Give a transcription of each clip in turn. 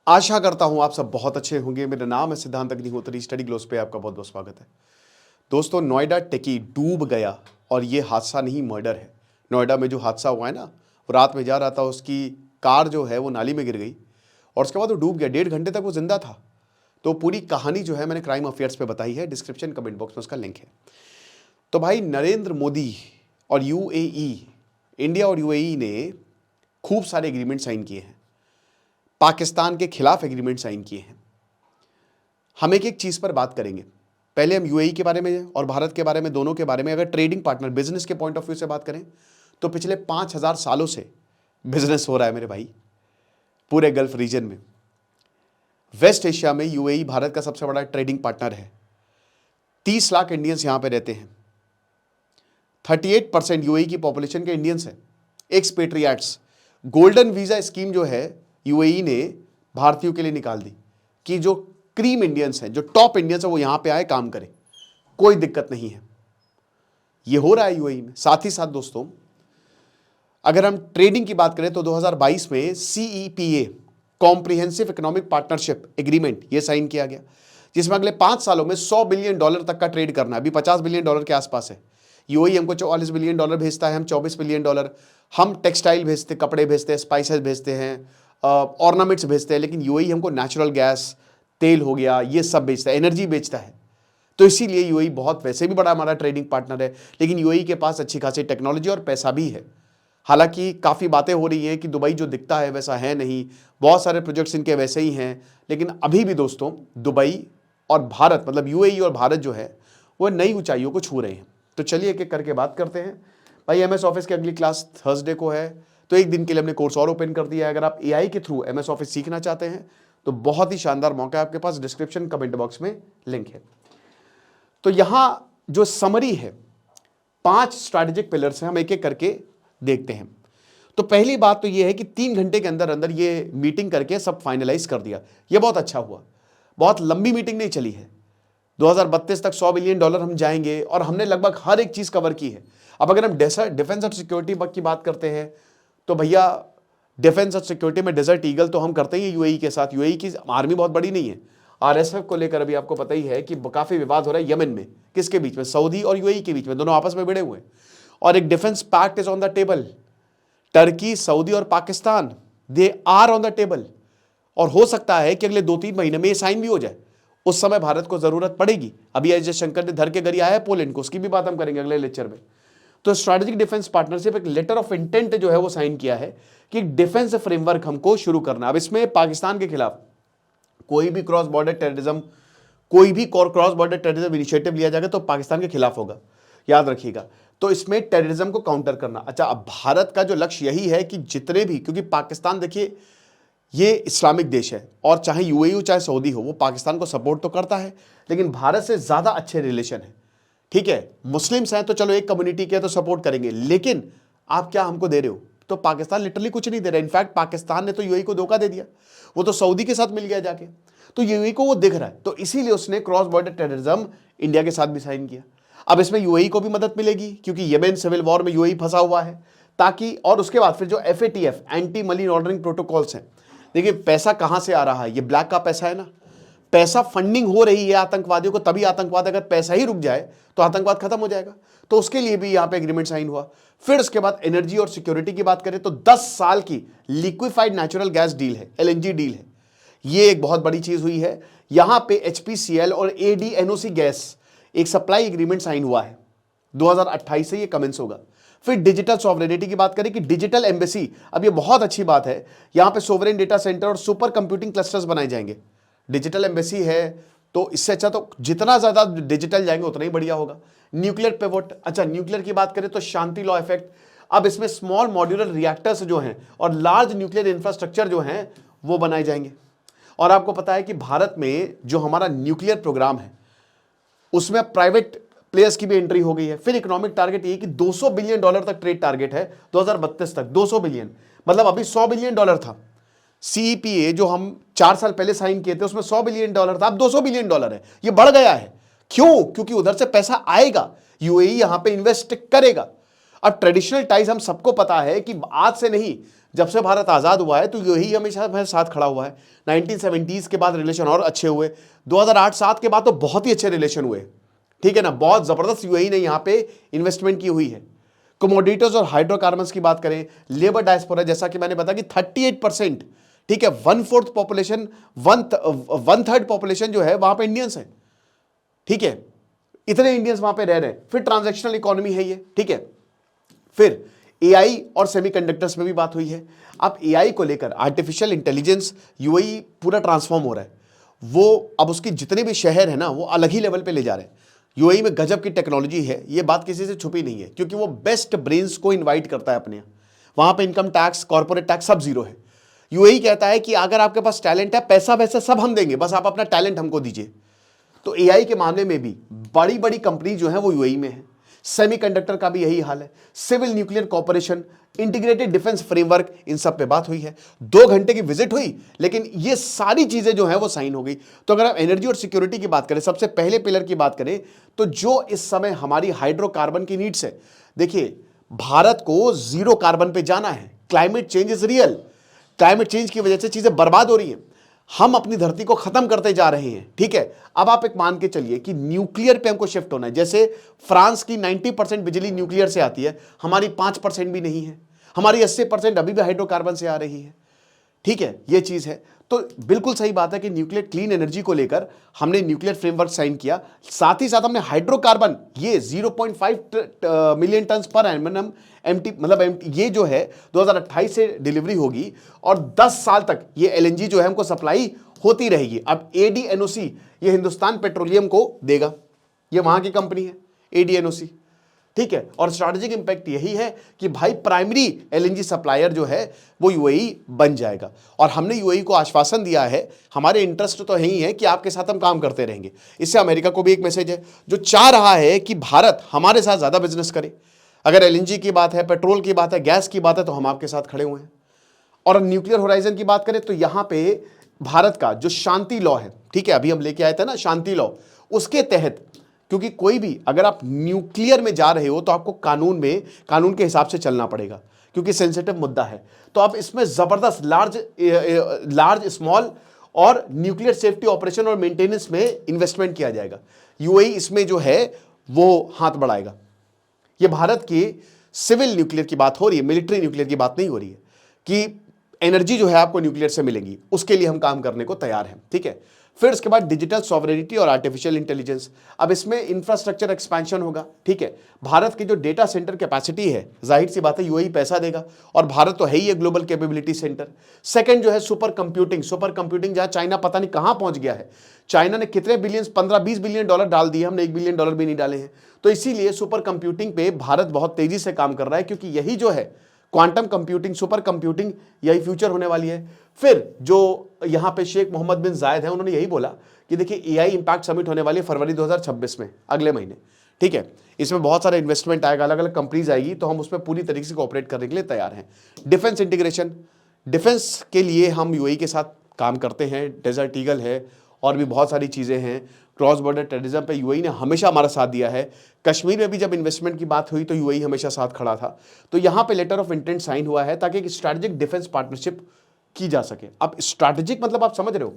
आशा करता हूं आप सब बहुत अच्छे होंगे। मेरा नाम है सिद्धांत अग्निहोत्री। स्टडी ग्लोस पे आपका बहुत बहुत स्वागत है। दोस्तों, नोएडा टेकी डूब गया और ये हादसा नहीं, मर्डर है। नोएडा में जो हादसा हुआ है ना, वो रात में जा रहा था, उसकी कार जो है वो नाली में गिर गई और उसके बाद वो डूब गया। 1.5 घंटे तक वो जिंदा था। तो पूरी कहानी जो है मैंने क्राइम अफेयर्स पे बताई है, डिस्क्रिप्शन कमेंट बॉक्स में उसका लिंक है। तो भाई, नरेंद्र मोदी और यूएई, इंडिया और यूएई ने खूब सारे एग्रीमेंट साइन किए हैं, पाकिस्तान के खिलाफ एग्रीमेंट साइन किए हैं। हम एक एक चीज पर बात करेंगे। पहले हम यूएई के बारे में और भारत के बारे में, दोनों के बारे में अगर ट्रेडिंग पार्टनर, बिजनेस के पॉइंट ऑफ व्यू से बात करें तो पिछले 5000 सालों से बिजनेस हो रहा है मेरे भाई, पूरे गल्फ रीजन में। वेस्ट एशिया में यूएई भारत का सबसे बड़ा ट्रेडिंग पार्टनर है। 30 लाख इंडियंस यहां पे रहते हैं। 38% यूएई की पॉपुलेशन के इंडियंस हैं, एक्सपेट्रिएट्स। गोल्डन वीजा स्कीम जो है यूएई ने भारतीयों के लिए निकाल दी कि जो क्रीम इंडियंस हैं, जो टॉप इंडियंस हैं, वो यहां पे आए, काम करें, कोई दिक्कत नहीं है। ये हो रहा है यूएई में। साथ ही साथ दोस्तों, अगर हम ट्रेडिंग की बात करें तो 2022 में CEPA, comprehensive economic partnership agreement, ये साइन किया गया, जिसमें अगले 5 सालों में $100 बिलियन तक का ट्रेड करना है। अभी $50 बिलियन के आसपास है। यूएई हमको $44 बिलियन भेजता है, हम $24 बिलियन। हम टेक्सटाइल भेजते, कपड़े भेजते हैं, स्पाइसेस भेजते हैं, ऑर्नामेंट्स भेजते हैं, लेकिन यूएई हमको नेचुरल गैस, तेल हो गया, ये सब बेचता है, एनर्जी बेचता है। तो इसीलिए यूएई बहुत, वैसे भी बड़ा हमारा ट्रेडिंग पार्टनर है, लेकिन यूएई के पास अच्छी खासी टेक्नोलॉजी और पैसा भी है। हालांकि काफ़ी बातें हो रही हैं कि दुबई जो दिखता है वैसा है नहीं, बहुत सारे प्रोजेक्ट्स इनके वैसे ही हैं, लेकिन अभी भी दोस्तों दुबई और भारत, मतलब यूएई और भारत जो है वो नई ऊंचाइयों को छू रहे हैं। तो चलिए एक एक करके बात करते हैं। भाई, एमएस ऑफिस की अगली क्लास थर्सडे को है, तो एक दिन के लिए हमने कोर्स और ओपन कर दिया है। अगर आप एआई के थ्रू एमएस ऑफिस सीखना चाहते हैं तो बहुत ही शानदार मौका है आपके पास। डिस्क्रिप्शन कमेंट बॉक्स में लिंक है। तो यहां जो समरी है, 5 स्ट्रैटेजिक पिलर्स हैं, हम एक एक करके देखते हैं। तो पहली बात तो यह है कि 3 घंटे के अंदर अंदर ये मीटिंग करके सब फाइनलाइज कर दिया। ये बहुत अच्छा हुआ। बहुत लंबी मीटिंग नहीं चली है। 2032 तक $100 बिलियन हम जाएंगे और हमने लगभग हर एक चीज कवर की है। अब अगर हम डिफेंस और सिक्योरिटी की बात करते हैं तो भैया, डिफेंस और सिक्योरिटी में डेजर्ट ईगल तो हम करते ही यूएई के साथ। यूएई की आर्मी बहुत बड़ी नहीं है। आरएसएफ को लेकर अभी आपको पता ही है कि काफी विवाद हो रहा है यमन में। किसके बीच में? सऊदी और यूएई के बीच में, दोनों आपस में भिड़े हुए हैं। और एक defence pact is on the table. Turkey, Saudi और Pakistan, they are on the table. और हो सकता है कि अगले 2-3 महीने में ये साइन भी हो जाए। उस समय भारत को जरूरत पड़ेगी। अभी एस जयशंकर ने धर के गरिया है पोलैंड को, उसकी भी बात हम करेंगे अगले लेक्चर में। तो स्ट्रैटेजिक डिफेंस पार्टनरशिप, एक लेटर ऑफ इंटेंट जो है वो साइन किया है कि डिफेंस फ्रेमवर्क हमको शुरू करना। अब इसमें पाकिस्तान के खिलाफ कोई भी क्रॉस बॉर्डर टेररिज्म, कोई भी क्रॉस बॉर्डर टेररिज्म इनिशिएटिव लिया जाएगा तो पाकिस्तान के खिलाफ होगा, याद रखिएगा। तो इसमें टेररिज्म को काउंटर करना। अच्छा, अब भारत का जो लक्ष्य यही है कि जितने भी, क्योंकि पाकिस्तान देखिए ये इस्लामिक देश है और चाहे यूएई हो चाहे सऊदी हो, वो पाकिस्तान को सपोर्ट तो करता है, लेकिन भारत से ज्यादा अच्छे रिलेशन है। ठीक है, मुस्लिम्स हैं तो चलो एक कम्युनिटी के तो सपोर्ट करेंगे, लेकिन आप क्या हमको दे रहे हो? तो पाकिस्तान लिटरली कुछ नहीं दे रहा। इनफैक्ट पाकिस्तान ने तो यूएई को धोखा दे दिया, वो तो सऊदी के साथ मिल गया जाके। तो यूएई को वो दिख रहा है, तो इसीलिए उसने क्रॉस बॉर्डर टेररिज्म इंडिया के साथ भी साइन किया। अब इसमें यूएई को भी मदद मिलेगी क्योंकि यमेन सिविल वॉर में यूएई फंसा हुआ है, ताकि, और उसके बाद फिर जो FATF, anti money laundering protocols हैं। देखिए पैसा कहां से आ रहा है, ये ब्लैक का पैसा है ना। पैसा फंडिंग हो रही है आतंकवादियों को, तभी आतंकवाद, अगर पैसा ही रुक जाए तो आतंकवाद खत्म हो जाएगा। तो उसके लिए भी यहां पे एग्रीमेंट साइन हुआ। फिर उसके बाद एनर्जी और सिक्योरिटी की बात करें तो 10 साल की लिक्विफाइड नेचुरल गैस डील है, एलएनजी डील है। ये एक बहुत बड़ी चीज हुई है। यहां पे एचपीसीएल और एडीएनओसी गैस एक सप्लाई एग्रीमेंट साइन हुआ है। 2028 से ये कमेंस होगा। फिर डिजिटल सॉवरेनिटी की बात करें कि डिजिटल एम्बेसी, अब ये बहुत अच्छी बात है, यहां पे सोवरेन डेटा सेंटर और सुपर कंप्यूटिंग क्लस्टर्स बनाए जाएंगे। डिजिटल एम्बेसी है तो इससे अच्छा तो जितना ज्यादा डिजिटल जाएंगे उतना ही बढ़िया होगा। न्यूक्लियर पिवोट, अच्छा न्यूक्लियर की बात करें तो शांति लॉ इफेक्ट। अब इसमें स्मॉल मॉड्यूलर रिएक्टर्स जो हैं और लार्ज न्यूक्लियर इंफ्रास्ट्रक्चर जो हैं वो बनाए जाएंगे। और आपको पता है कि भारत में जो हमारा न्यूक्लियर प्रोग्राम है उसमें प्राइवेट प्लेयर्स की भी एंट्री हो गई है। फिर इकोनॉमिक टारगेट ये कि $200 बिलियन तक ट्रेड टारगेट है 2032 तक। 200 बिलियन मतलब अभी $100 बिलियन था। सीईपीए जो हम 4 साल पहले साइन किए थे उसमें $100 बिलियन था, अब $200 बिलियन है। ये बढ़ गया है। क्यों? क्योंकि उधर से पैसा आएगा, यूएई यहां पे इन्वेस्ट करेगा। अब ट्रेडिशनल टाइज हम सबको पता है कि आज से नहीं, जब से भारत आज़ाद हुआ है तो यही हमेशा हमारे साथ खड़ा हुआ है। 1970s के बाद रिलेशन और अच्छे हुए, 2008-7 के बाद तो बहुत ही अच्छे रिलेशन हुए, ठीक है ना। बहुत ज़बरदस्त यूएई ने यहाँ पे इन्वेस्टमेंट की हुई है। कमोडिटीज और हाइड्रोकार्बन्स की बात करें, लेबर डायस्पोरा, जैसा कि मैंने बताया कि 38%, ठीक है, 1/4 पॉपुलेशन, 1/3 पॉपुलेशन जो है वहां पे इंडियंस है, ठीक है, इतने इंडियंस वहां पे रह रहे हैं। फिर ट्रांजैक्शनल इकोनॉमी है ये, ठीक है। फिर एआई और सेमीकंडक्टर्स में भी बात हुई है। अब एआई को लेकर आर्टिफिशियल इंटेलिजेंस यूएई पूरा ट्रांसफॉर्म हो रहा है। वो अब उसके जितने भी शहर है ना वो अलग ही लेवल पे ले जा रहे हैं। यूएई में गजब की टेक्नोलॉजी है, ये बात किसी से छुपी नहीं है, क्योंकि वो बेस्ट ब्रेन्स को इनवाइट करता है अपने यहाँ। वहां पे इनकम टैक्स, कॉर्पोरेट टैक्स सब जीरो है। यूएई कहता है कि अगर आपके पास टैलेंट है, पैसा वैसा सब हम देंगे, बस आप अपना टैलेंट हमको दीजिए। तो एआई के मामले में भी बड़ी बड़ी कंपनी जो है वो यूएई में है। सेमीकंडक्टर का भी यही हाल है। Civil nuclear corporation, integrated defence framework, इन सब पे बात हुई है। 2 घंटे की विजिट हुई, लेकिन ये सारी चीजें जो है वो साइन हो गई। तो अगर आप एनर्जी और सिक्योरिटी की बात करें, सबसे पहले पिलर की बात करें, तो जो इस समय हमारी हाइड्रोकार्बन की नीड्स है, देखिए भारत को जीरो कार्बन पे जाना है। Climate change is real. Climate change की वजह से चीजें बर्बाद हो रही हैं, हम अपनी धरती को खत्म करते जा रहे हैं, ठीक है। अब आप एक मान के चलिए कि न्यूक्लियर पे हमको शिफ्ट होना है। जैसे फ्रांस की 90% बिजली न्यूक्लियर से आती है, हमारी 5% भी नहीं है। हमारी 80% अभी भी हाइड्रोकार्बन से आ रही है, ठीक है, ये चीज है। तो बिल्कुल सही बात है कि न्यूक्लियर क्लीन एनर्जी को लेकर हमने न्यूक्लियर फ्रेमवर्क साइन किया। साथ ही साथ हमने हाइड्रोकार्बन ये 0.5 million ton per annum MT, मतलब ये जो है 2028 से डिलीवरी होगी और 10 साल तक ये एलएनजी जो है हमको सप्लाई होती रहेगी। अब एडीएनओसी ये हिंदुस्तान पेट्रोलियम को देगा, ये वहां की कंपनी है एडीएनओसी, ठीक है। और स्ट्रैटेजिक इंपैक्ट यही है कि भाई प्राइमरी एलएनजी सप्लायर जो है वो यूएई बन जाएगा। और हमने यूएई को आश्वासन दिया है, हमारे इंटरेस्ट तो यही है कि आपके साथ हम काम करते रहेंगे। इससे अमेरिका को भी एक मैसेज है, जो चाह रहा है कि भारत हमारे साथ ज्यादा बिजनेस करे। अगर एलएनजी की बात है, पेट्रोल की बात है, गैस की बात है, तो हम आपके साथ खड़े हुए हैं। और न्यूक्लियर होराइजन की बात करें तो यहां पे भारत का जो शांति लॉ है, ठीक है, अभी हम लेके आए थे ना शांति लॉ, उसके तहत, क्योंकि कोई भी अगर आप न्यूक्लियर में जा रहे हो तो आपको कानून के हिसाब से चलना पड़ेगा, क्योंकि सेंसिटिव मुद्दा है। तो आप इसमें जबरदस्त लार्ज स्मॉल और न्यूक्लियर सेफ्टी ऑपरेशन और मेंटेनेंस में इन्वेस्टमेंट किया जाएगा। यूएई इसमें जो है वो हाथ बढ़ाएगा। ये भारत की सिविल न्यूक्लियर की बात हो रही है, मिलिट्री न्यूक्लियर की बात नहीं हो रही है कि एनर्जी जो है आपको न्यूक्लियर से मिलेगी, उसके लिए हम काम करने को तैयार हैं, ठीक है। फिर उसके बाद डिजिटल सॉवरेनिटी और आर्टिफिशियल इंटेलिजेंस। अब इसमें इंफ्रास्ट्रक्चर एक्सपेंशन होगा, ठीक है। भारत की जो डेटा सेंटर कैपेसिटी है, जाहिर सी बात है यूएई पैसा देगा, और भारत तो है ही एक ग्लोबल कैपेबिलिटी सेंटर। सेकंड जो है सुपर कंप्यूटिंग जहां चाइना पता नहीं कहां पहुंच गया है। चाइना ने कितने बिलियन, 15-20 बिलियन डॉलर डाल दिए, हमने $1 बिलियन भी नहीं डाले हैं। तो इसीलिए सुपर कंप्यूटिंग पे भारत बहुत तेजी से काम कर रहा है, क्योंकि यही जो है क्वांटम कंप्यूटिंग, सुपर कंप्यूटिंग, यही फ्यूचर होने वाली है। फिर जो यहां पे शेख मोहम्मद बिन जायद है, उन्होंने यही बोला कि देखिए एआई इंपैक्ट समिट होने वाली है फरवरी 2026 में, अगले महीने, ठीक है। इसमें बहुत सारा इन्वेस्टमेंट आएगा, अलग अलग कंपनीज आएगी, तो हम उसमें पूरी तरीके से कोऑपरेट करने के लिए तैयार हैं। डिफेंस इंटीग्रेशन, डिफेंस के लिए हम यूएई के साथ काम करते हैं। डेजर्ट ईगल है और भी बहुत सारी चीज़ें हैं। क्रॉस बॉर्डर टेररिज्म पे यूएई ने हमेशा हमारा साथ दिया है। कश्मीर में भी जब इन्वेस्टमेंट की बात हुई तो यूएई हमेशा साथ खड़ा था। तो यहाँ पे लेटर ऑफ इंटेंट साइन हुआ है ताकि एक स्ट्रैटेजिक डिफेंस पार्टनरशिप की जा सके। अब स्ट्रैटेजिक मतलब आप समझ रहे हो,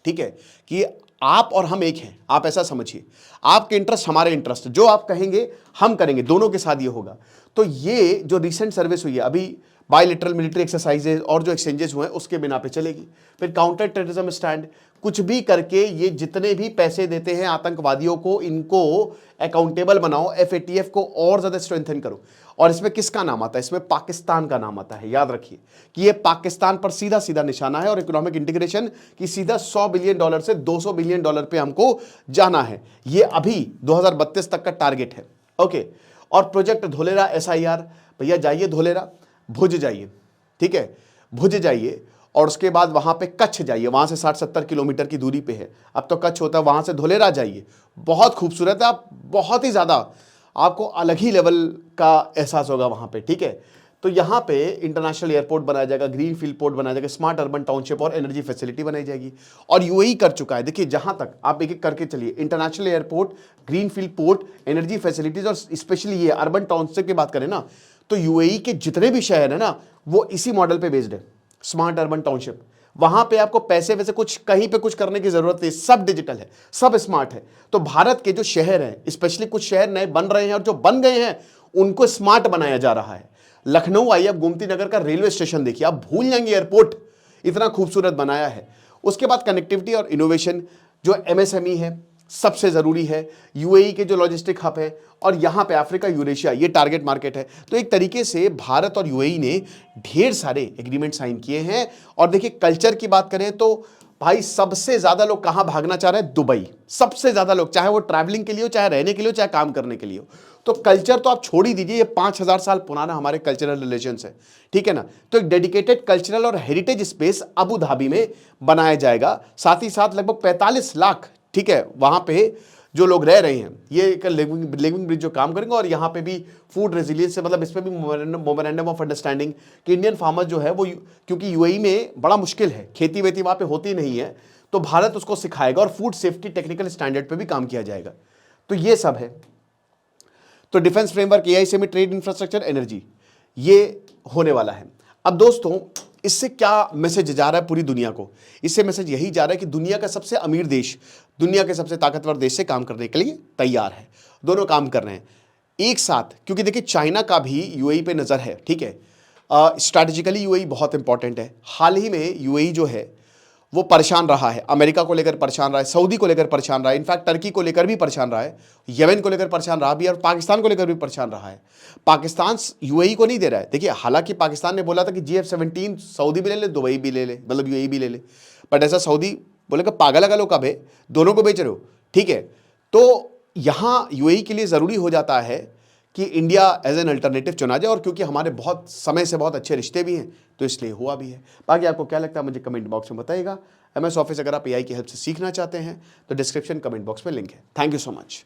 ठीक है, कि आप और हम एक हैं, आप ऐसा समझिए। आपके इंटरेस्ट हमारे इंटरेस्ट, जो आप कहेंगे हम करेंगे, दोनों के साथ ये होगा। तो ये जो रिसेंट सर्विस हुई है अभी, बायलैटरल मिलिट्री एक्सरसाइजेज और जो एक्सचेंजेस हुए हैं उसके बिना पे चलेगी। फिर काउंटर टेररिज्म स्टैंड, कुछ भी करके ये जितने भी पैसे देते हैं आतंकवादियों को, इनको अकाउंटेबल बनाओ, एफएटीएफ को और ज्यादा स्ट्रेंथन करो। और इसमें किसका नाम आता है? इसमें पाकिस्तान का नाम आता है। याद रखिए कि ये पाकिस्तान पर सीधा सीधा निशाना है, और इकोनॉमिक इंटीग्रेशन की सीधा $100 बिलियन से $200 बिलियन पे हमको जाना है। ये अभी 2032 तक का टारगेट है, ओके। और प्रोजेक्ट धोलेरा SIR, भैया जाइए धोलेरा, भुज जाइए, ठीक है, भुज जाइए, और उसके बाद वहां पे कच्छ जाइए, वहां से 60-70 किलोमीटर की दूरी पे है, अब तो कच्छ होता है, वहां से धोलेरा जाइए, बहुत खूबसूरत है। आप बहुत ही ज्यादा, आपको अलग ही लेवल का एहसास होगा वहां पे, ठीक है। तो यहाँ पे इंटरनेशनल एयरपोर्ट बनाया जाएगा, ग्रीन फील्ड पोर्ट बनाया जाएगा, स्मार्ट अर्बन टाउनशिप और एनर्जी फैसिलिटी बनाई जाएगी। और यूएई कर चुका है, देखिए जहां तक आप एक एक करके चलिए, international airport, green field port, energy facilities, और स्पेशली ये अर्बन टाउनशिप की बात करें ना, तो यूएई के जितने भी शहर है ना वो इसी मॉडल पे बेस्ड है, स्मार्ट अर्बन टाउनशिप। वहां पे आपको पैसे वैसे कुछ कहीं पे कुछ करने की जरूरत नहीं, सब डिजिटल है, सब स्मार्ट है। तो भारत के जो शहर हैं, स्पेशली कुछ शहर नए बन रहे हैं और जो बन गए हैं उनको स्मार्ट बनाया जा रहा है। लखनऊ आइए, आप गोमती नगर का रेलवे स्टेशन देखिए, आप भूल जाएंगे एयरपोर्ट, इतना खूबसूरत बनाया है। उसके बाद कनेक्टिविटी और इनोवेशन, जो एमएसएमई है सबसे जरूरी है, यूएई के जो लॉजिस्टिक हब है, और यहां पे अफ्रीका यूरेशिया ये टारगेट मार्केट है। तो एक तरीके से भारत और यूएई ने ढेर सारे एग्रीमेंट साइन किए हैं। और देखिए कल्चर की बात करें तो भाई सबसे ज्यादा लोग कहां भागना चाह रहे हैं, दुबई। सबसे ज्यादा लोग, चाहे वो ट्रैवलिंग के लिए हो, चाहे रहने के लिए हो, चाहे काम करने के लिए हो। तो कल्चर तो आप छोड़ ही दीजिए, ये 5000 साल पुराना हमारे कल्चरल रिलेशंस है, ठीक है ना। तो एक डेडिकेटेड कल्चरल और हेरिटेज स्पेस अबू धाबी में बनाया जाएगा। साथ ही साथ लगभग 45 लाख, ठीक है, वहां पे जो लोग रह रहे हैं, ये एक लिविंग ब्रिज जो काम करेंगे। और यहाँ पे भी फूड रेजिलियंस से, मतलब इसमें भी मोमेरेंडम ऑफ अंडरस्टैंडिंग कि इंडियन फार्मर्स जो है वो, क्योंकि यूएई में बड़ा मुश्किल है, खेती वेती वहाँ पे होती नहीं है, तो भारत उसको सिखाएगा और फूड सेफ्टी टेक्निकल स्टैंडर्ड पे भी काम किया जाएगा। तो ये सब है। तो defence framework, AI semi, trade infrastructure, energy, ये होने वाला है। अब दोस्तों इससे क्या मैसेज जा रहा है पूरी दुनिया को? इससे मैसेज यही जा रहा है कि दुनिया का सबसे अमीर देश दुनिया के सबसे ताकतवर देश से काम करने के लिए तैयार है। दोनों काम कर रहे हैं एक साथ, क्योंकि देखिए चाइना का भी यूएई पे नजर है, ठीक है। स्ट्रैटेजिकली यूएई बहुत इंपॉर्टेंट है। हाल ही में यूएई जो है वो परेशान रहा है, अमेरिका को लेकर परेशान रहा है, सऊदी को लेकर परेशान रहा है, इनफैक्ट टर्की को लेकर भी परेशान रहा है, यमन को लेकर परेशान रहा भी है, और पाकिस्तान को लेकर भी परेशान रहा है। पाकिस्तान यूएई को नहीं दे रहा है। देखिए हालांकि पाकिस्तान ने बोला था कि GF-17 सऊदी भी ले ले, दुबई भी ले ले, मतलब यूएई भी ले ले, बट ऐसा सऊदी बोलेगा पागल अगल हो कब है, दोनों को बेच रहे हो, ठीक है। तो यहाँ यूएई के लिए ज़रूरी हो जाता है कि इंडिया एज एन अल्टरनेटिव चुना जाए, और क्योंकि हमारे बहुत समय से बहुत अच्छे रिश्ते भी हैं तो इसलिए हुआ भी है। बाकी आपको क्या लगता है मुझे कमेंट बॉक्स में बताइएगा। MS ऑफिस अगर आप AI की हेल्प से सीखना चाहते हैं तो डिस्क्रिप्शन कमेंट बॉक्स में लिंक है। Thank you so much.